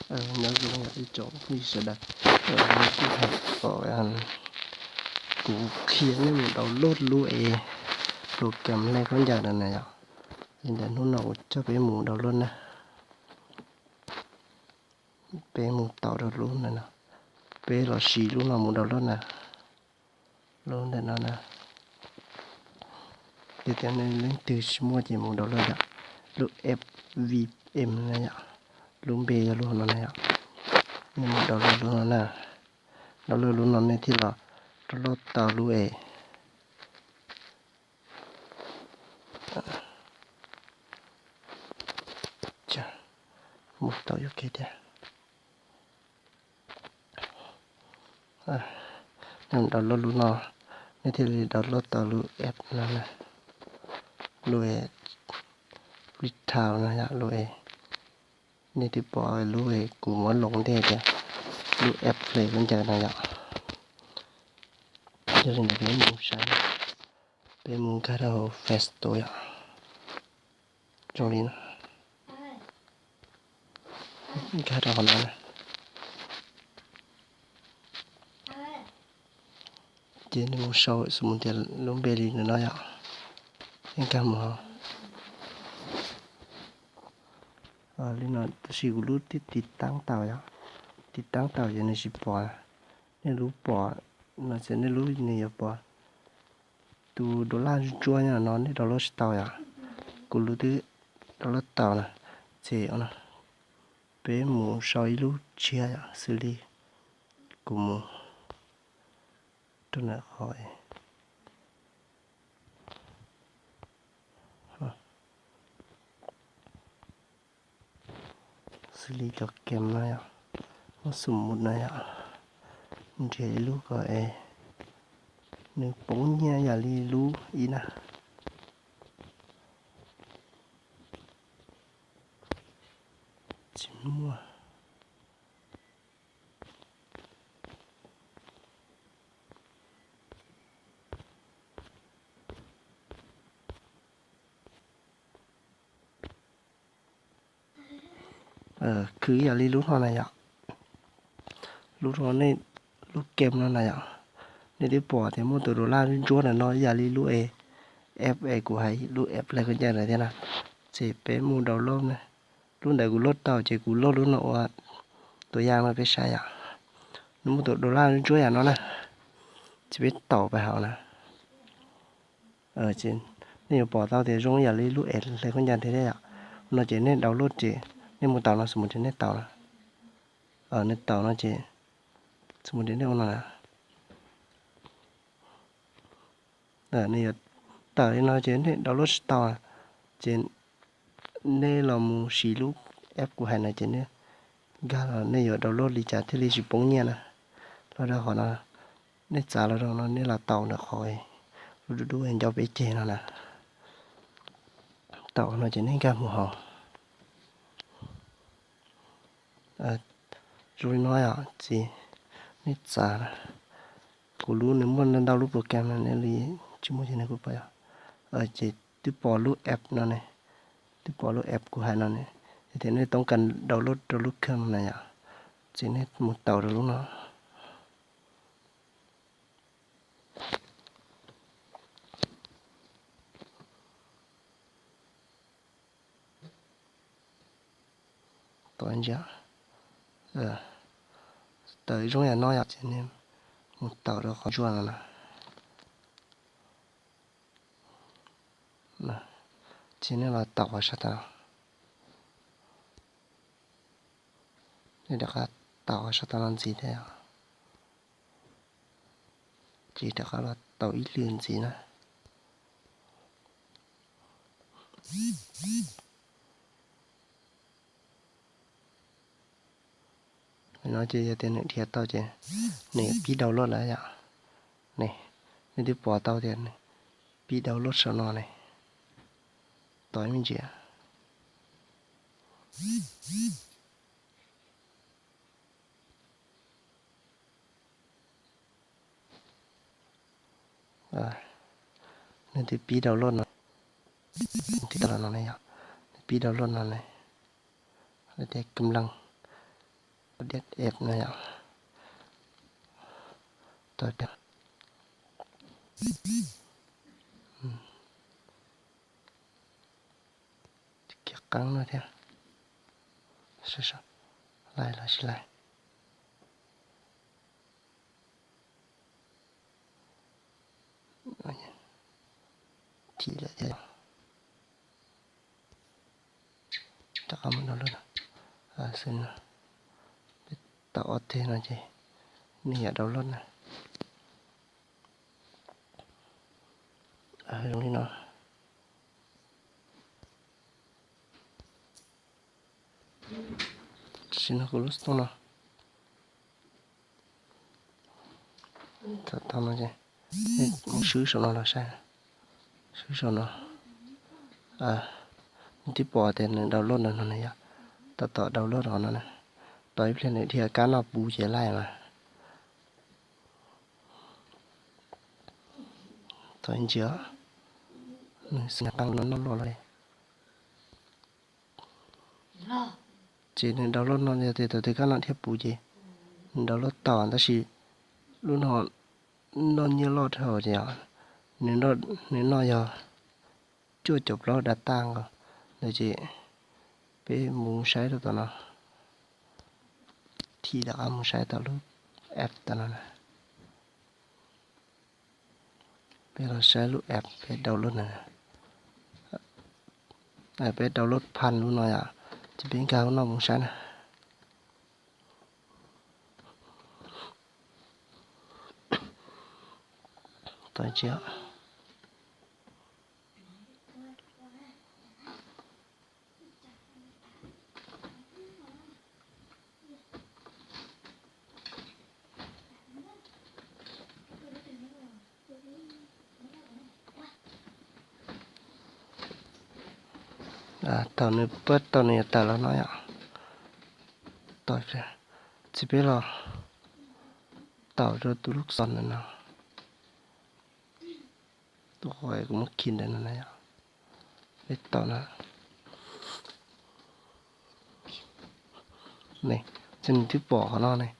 nhớ luôn là cái chỗ mình sẽ đặt ở những cái hộp của anh cú khiến nên một đầu lốt lụi đồ cầm lên con giờ này ạ hiện tại nó nấu cho bé mù đầu luôn nè bé mù tàu đầu luôn này nè bé là xì luôn là mù đầu luôn nè luôn đây nó nè thì thế nên lên từ mua chỉ mù đầu luôn ạ lúc ép vip em này ạ luôn bé luôn nó này ạ nhưng mà đầu luôn nó nè đầu luôn nó này thì là nó lót tàu lụi một tàu vô kia đây nên đầu luôn nó nên thì đầu lót tàu lụi ép nó nè lụi lít thảo này ạ lụi nên thì bỏ lụi của món lồng thế kìa lụi ép về con chờ này ạ cho nên là cái mù sáng cái mù cá đầu festo ạ trong đi nó cá đầu nó nè trên mù sâu xuống thì lông bê đi nữa ạ cái cá mù lên nó chỉ có lút tít tăng tàu ạ tít tăng tàu cho nên chỉ bỏ nên lút bỏ nó sẽ nên lút này bỏ tu đô la chua nha nó nên đô la tàu ạ cô lút thứ đô la tàu nè chỉ nó bé mù soi lút chia ạ xử lý của mù tôi nói hỏi xử lý cho kem này ạ nó sum một này ạ chỉ lúc gọi nếu bốn nha giờ đi lú ý nè chỉ mua cứ giờ đi lú nó này ạ lú nó này lú kem nó này ạ nên đi bỏ thì mua từ đô la đến chúa là nó giờ đi lú ép của hay lú ép lại cái này thế nào chỉ bé mua đầu lông này lúc này cũng lót tàu chỉ cũng lót lúc nọ tôi giang mà bé sai ạ nó mua từ đô la đến chúa nó nè chỉ biết tàu phải hảo nè trên nếu bỏ tàu thì giống giờ đi lú ép lại cái này thế đấy ạ nó chỉ nên đầu lót chỉ nên một tàu nó sử dụng trên nét tàu nè nét tàu nó chỉ sử dụng đến đâu nè này tàu nó trên download tàu trên đây là một xí lúc app của hai này trên đây ga là này ở download đi trả thì chỉ bóng nha nè nó ra họ là này trả là nó này là tàu nó khỏi đu anh cho bé chè nó nè tàu nó trên đây ga mù họ rồi nói gì này trả của luôn nếu muốn download program này thì chỉ muốn trên này cũng phải chỉ tiếp bỏ lúc app nó này tiếp bỏ lúc app của hai nó này thì thế nàyต้องการdownload cam này ạ chỉ nên một tàu được lúc nó tàu anh giá tới trong nhà nói ạ chỉ nên một tàu được khó chua là nè chỉ nên là tàu ở sát tàu đây được là tàu ở sát tàu làm gì thế ạ chỉ được là tàu ít liền gì nè nói chơi tiền này thiệt tao chứ này pi đầu lót lại ạ này này đi bỏ tao tiền này pi đầu lót sao nó này tối mình chị nên thì pi đầu lót nó thì tao nó này ạ pi đầu lót nó này để cầm lăng Điệt ép này ạ. Tôi đẹp. Kiệt căng nữa theo. Sao. Lại. Chỉ là thế. Chắc không đâu luôn. Xin tạo thế nào chứ. Này ở đâu luôn này. Đúng đi nó. Xin nó có lúc tốt nào. Thật tâm nó chứ. Một sứ số nó là sai. Sứ số nó. Tiếp bỏ tiền download nó này. Tạo download nó này. Tới lên này thì cá nó bù chế lại mà. Thôi anh chứa. Xin tăng nó lo lại. Chỉ nên download nó thì các nó tiếp bù chế. Download tỏ ta chỉ luôn họ nó như lo thở gì ạ. Nếu nó giờ chưa chụp lo đã tăng rồi. Để chị bé muốn sai được tao nó. Thì đã muốn sai tao lúc app tao nó này. Bé là sai lúc app bé download này. Bé download pan luôn rồi ạ. Chỉ bên cao nó muốn sai này. Tôi chưa. Tao này bớt tao này tao là nói ạ. Tôi phải. Chỉ biết là tao cho tôi lúc son này nào. Tôi hỏi cũng mất kinh đấy này ạ. Biết tao nó. Này, chân tiếp bỏ nó này.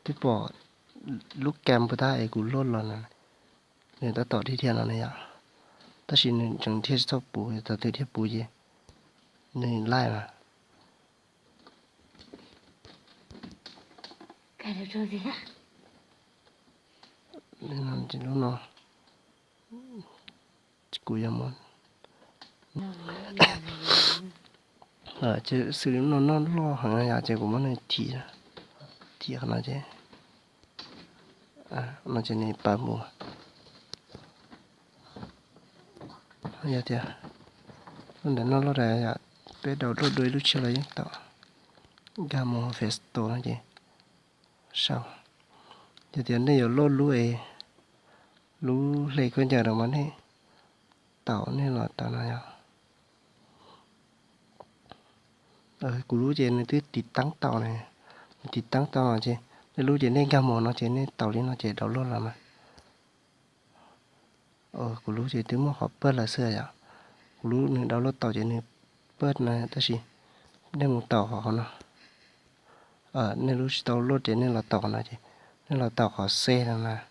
Tiếp bỏ lúc kèm của ta ấy cũng lốt lần này. Nên ta tỏ đi thiên là này ạ. Ta chỉ nên chẳng thiết sắp bù, ta tự thiết bù gì. Nên lại mà. Cái đó rồi gì hả? Nên làm chỉ lúc nó. Cú yam món. Chứ xử lý nó lo hàng ngày chứ của món này thì khả năng chứ. Nó chỉ này ba mùa. Dạ thì để nó lo ra bé đầu đôi lúc chưa lấy tao. Gamo festo nó chứ. Sao? Giờ thì này lo lú lấy con nhà đâu mà này. Tao này là tao này. Cú lú trên này tí tăng tàu này. Tí tăng tàu nó chứ. Để lú trên này gamo nó trên này tàu lên nó chỉ đầu luôn là mà. Cú lú trên tiếng mà họ bớt là xưa vậy. Cú lú này đầu lót tàu trên này bớt này ta chỉ. Nên một tàu họ nó. Nên lú tàu lót trên này là tàu nó chứ. Nên là tàu họ xe là mà.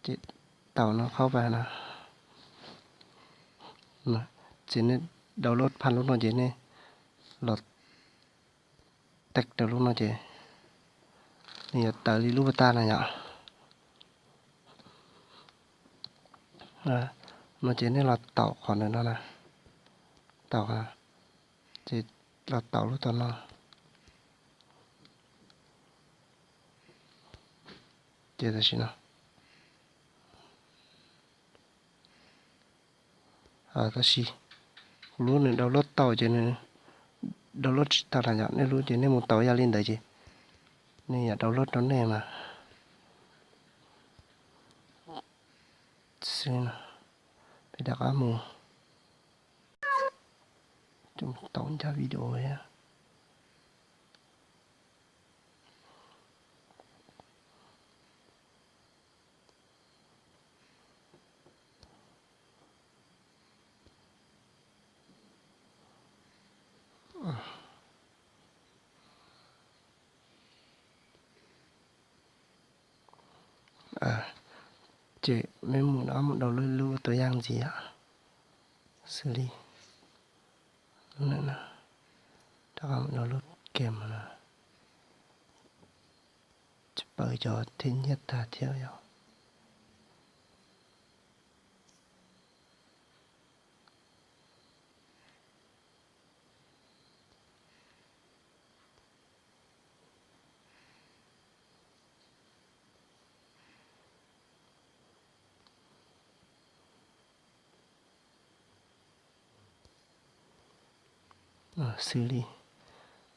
Chứ tàu nóเข้าไปนะtrên này đầu lót pan lúc nó trên này lọt tách đầu lúc nó trên này tàu đi lúc ta này nhở nó trên này là tàu còn nữa nè tàu thì là tàu lúc tao nó chơi là gì nào ta xí lúc này đầu lót tàu trên này đầu lót tàu là nhở nên lúc trên này một tàu ra lên đấy chứ này đầu lót nó này mà xin bây giờ có mù chúng tổng cho video ấy chị mấy mụ đó một đầu lôi lưu tôi yang gì ạ xử lý nữa nè đó là một đầu lôi kèm nè bởi cho thiên nhất ta theo nhau xử lý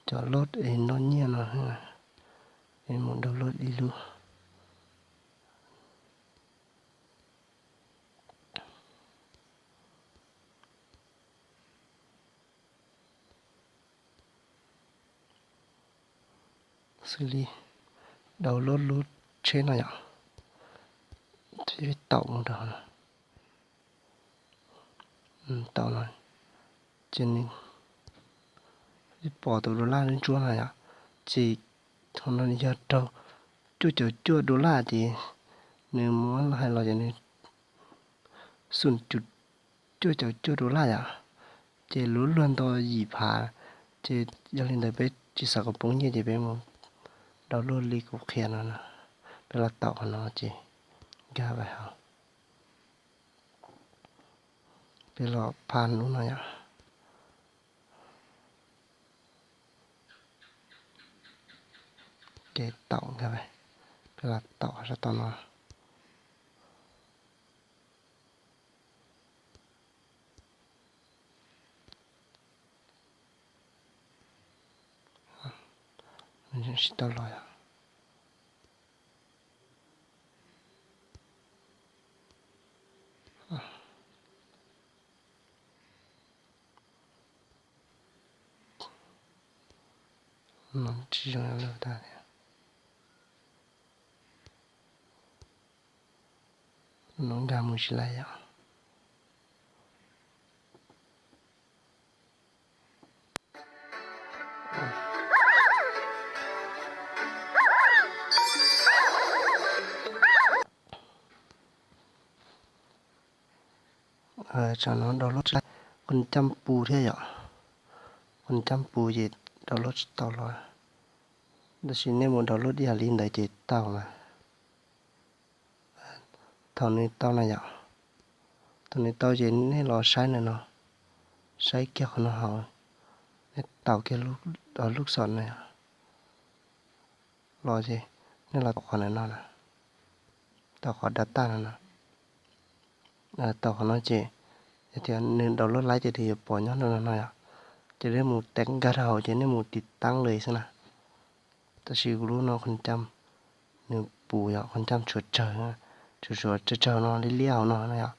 cho lót nó nhẹ nó một đầu lót đi luôn xử lý đầu lót lút trên này ạ thì tổng đó tổng này trên bỏ từ đô la đến chỗ này ạ chỉ thằng nó giờ đâu chua đô la thì nếu muốn hay là cho nên xuân chua đô la à chỉ luôn luôn tôi dì phá chỉ giờ lên đây bé chỉ sợ có bóng như vậy bé mà đầu luôn đi cũng khen nó nè bé là tàu nó chỉ ga vậy hả bé là pan luôn này à cái tàu ga vậy bé là tàu ra tàu nó mình sẽ tàu lại à nó chỉ là lâu ta nó ga mùi lại à cho nó download lại con chăm pu thế nhở con chăm pu gì download tàu rồi đó chính nên muốn download đi lên đấy chỉ tàu mà thằng này tàu này nhở thằng này tàu chỉ nên lo sai nữa nó sai kia nó hỏng tàu kia lúc sọn này lo gì nên là tàu này nó nè tàu khó data này nè tàu nó chỉ thì nên download lại thì bỏ nhớ nó này à chỉ để một tặng gara hậu chỉ để một tiết tăngเลยxem nào ta chỉรู้nó con trăm nếu bù ya con trăm chuột chờ nó đi liao nó này à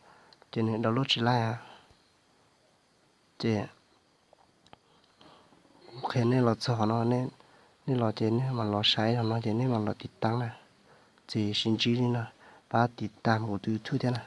chỉ nên download chỉ lại à chỉ khi nên là cho nó nên là chỉ nên mà nó sai nó chỉ nên mà nó tiết tăng này chỉ xin chỉ đi nè ba tiết tăng của từ thứ thế này